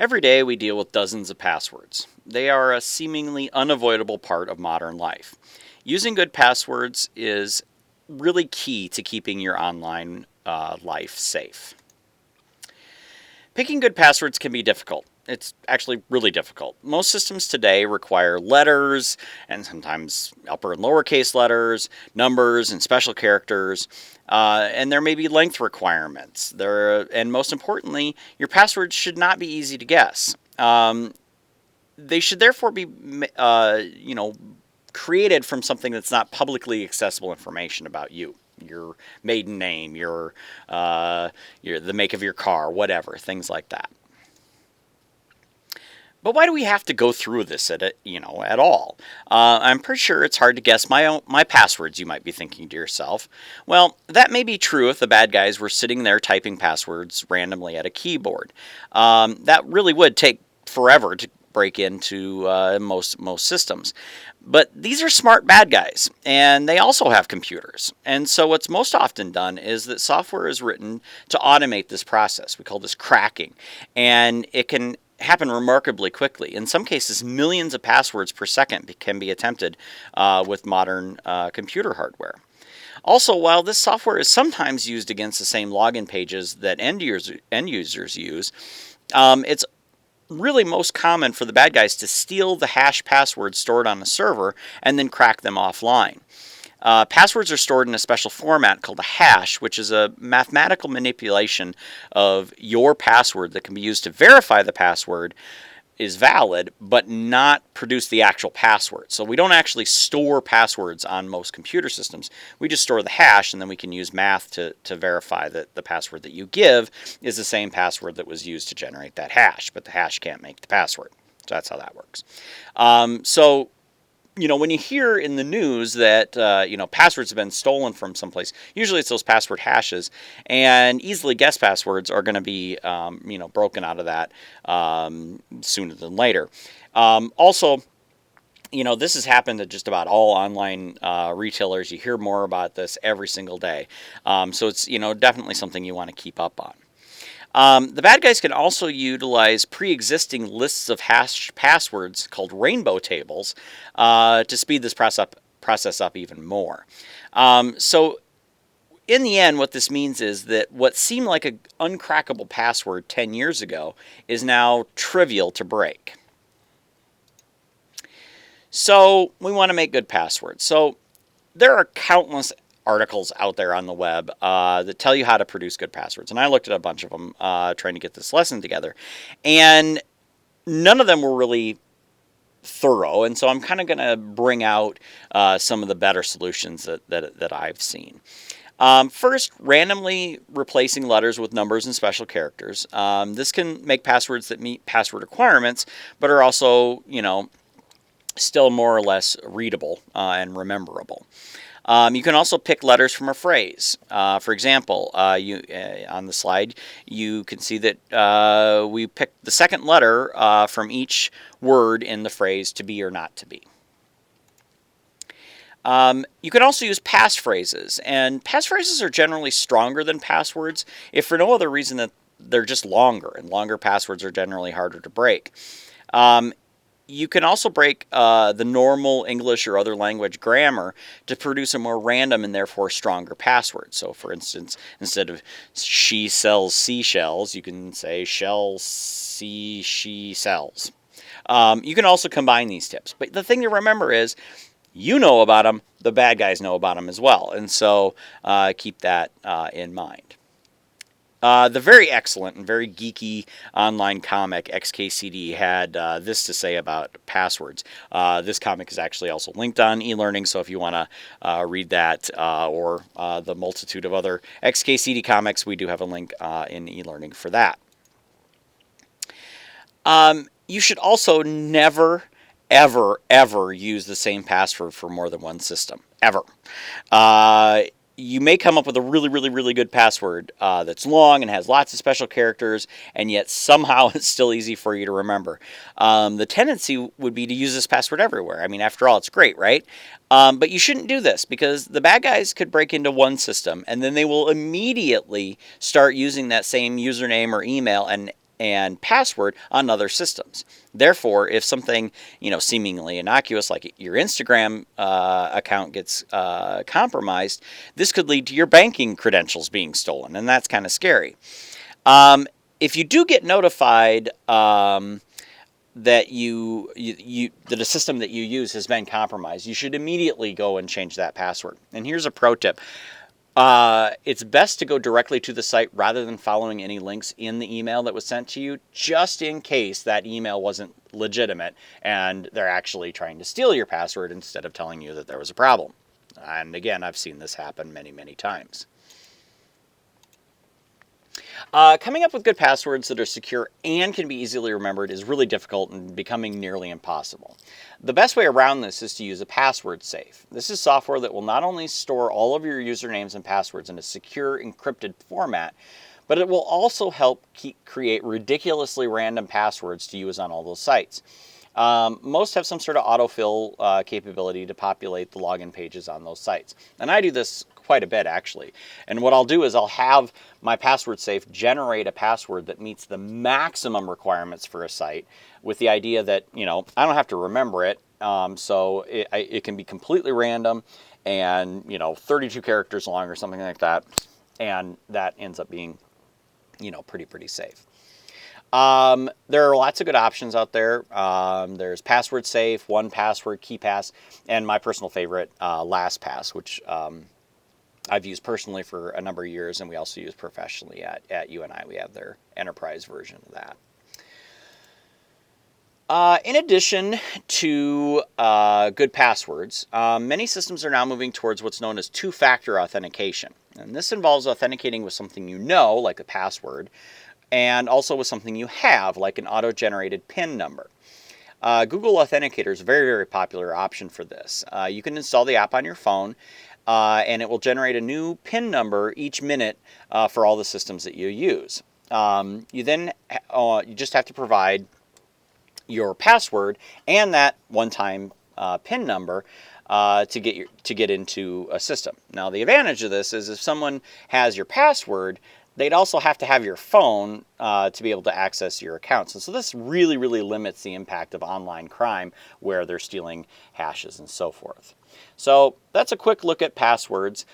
Every day we deal with dozens of passwords. They are a seemingly unavoidable part of modern life. Using good passwords is really key to keeping your online life safe. Picking good passwords can be difficult. It's actually really difficult. Most systems today require letters and sometimes upper and lowercase letters, numbers, and special characters. And there may be length requirements. And most importantly, your passwords should not be easy to guess. They should therefore be, created from something that's not publicly accessible information about you. Your maiden name, the make of your car, whatever, things like that. But why do we have to go through this at all? I'm pretty sure it's hard to guess my passwords, you might be thinking to yourself. Well, that may be true if the bad guys were sitting there typing passwords randomly at a keyboard. That really would take forever to break into most systems. But these are smart bad guys, and they also have computers. And so what's most often done is that software is written to automate this process. We call this cracking. And it can happen remarkably quickly. In some cases, millions of passwords per second can be attempted with modern computer hardware. Also, while this software is sometimes used against the same login pages that end users use, it's really most common for the bad guys to steal the hash passwords stored on the server and then crack them offline. Passwords are stored in a special format called a hash, which is a mathematical manipulation of your password that can be used to verify the password is valid, but not produce the actual password. So we don't actually store passwords on most computer systems. We just store the hash, and then we can use math to verify that the password that you give is the same password that was used to generate that hash, but the hash can't make the password. So that's how that works. When you hear in the news that, passwords have been stolen from someplace, usually it's those password hashes, and easily guessed passwords are going to be, broken out of that sooner than later. Also, this has happened to just about all online retailers. You hear more about this every single day. So it's, definitely something you want to keep up on. The bad guys can also utilize pre-existing lists of hash passwords called rainbow tables to speed this process up even more. So in the end, what this means is that what seemed like an uncrackable password 10 years ago is now trivial to break. So we want to make good passwords. So there are countless articles out there on the web that tell you how to produce good passwords. And I looked at a bunch of them trying to get this lesson together. And none of them were really thorough. And so I'm kind of going to bring out some of the better solutions that I've seen. First, randomly replacing letters with numbers and special characters. This can make passwords that meet password requirements, but are also, still more or less readable and rememberable. You can also pick letters from a phrase. For example, on the slide, you can see that we picked the second letter from each word in the phrase to be or not to be. You can also use passphrases, and passphrases are generally stronger than passwords, if for no other reason that they're just longer, and longer passwords are generally harder to break. You can also break the normal English or other language grammar to produce a more random and therefore stronger password. So, for instance, instead of she sells seashells, you can say she sells. You can also combine these tips. But the thing to remember is, you know about them, the bad guys know about them as well. And so keep that in mind. The very excellent and very geeky online comic XKCD had this to say about passwords. This comic is actually also linked on eLearning, so if you want to read that or the multitude of other XKCD comics, we do have a link in eLearning for that. You should also never, ever use the same password for more than one system. Ever. You may come up with a really, really, really good password that's long and has lots of special characters, and yet somehow it's still easy for you to remember. The tendency would be to use this password everywhere. I mean, after all, it's great, right? But you shouldn't do this because the bad guys could break into one system, and then they will immediately start using that same username or email and and password on other systems. Therefore, if something, seemingly innocuous like your Instagram account gets compromised, this could lead to your banking credentials being stolen, and that's kind of scary. If you do get notified that that a system that you use has been compromised, you should immediately go and change that password. And here's a pro tip. It's best to go directly to the site rather than following any links in the email that was sent to you, just in case that email wasn't legitimate and they're actually trying to steal your password instead of telling you that there was a problem. And again, I've seen this happen many, many times. Coming up with good passwords that are secure and can be easily remembered is really difficult and becoming nearly impossible. The best way around this is to use a password safe. This is software that will not only store all of your usernames and passwords in a secure encrypted format, but it will also help create ridiculously random passwords to use on all those sites. Most have some sort of autofill capability to populate the login pages on those sites. And I do this quite a bit, actually. And what I'll do is I'll have my password safe generate a password that meets the maximum requirements for a site, with the idea that, I don't have to remember it. So it can be completely random and, 32 characters long or something like that. And that ends up being, pretty safe. There are lots of good options out there. There's Password Safe, 1Password, KeePass, and my personal favorite, LastPass, which I've used personally for a number of years, and we also use professionally at UNI. We have their enterprise version of that. In addition to good passwords, many systems are now moving towards what's known as two-factor authentication. And this involves authenticating with something like a password, and also with something you have, like an auto-generated PIN number. Google Authenticator is a very, very popular option for this. You can install the app on your phone, and it will generate a new PIN number each minute for all the systems that you use. You just have to provide your password and that one-time PIN number to get into a system. Now, the advantage of this is if someone has your password, they'd also have to have your phone to be able to access your accounts. And so this really, really limits the impact of online crime where they're stealing hashes and so forth. So that's a quick look at passwords.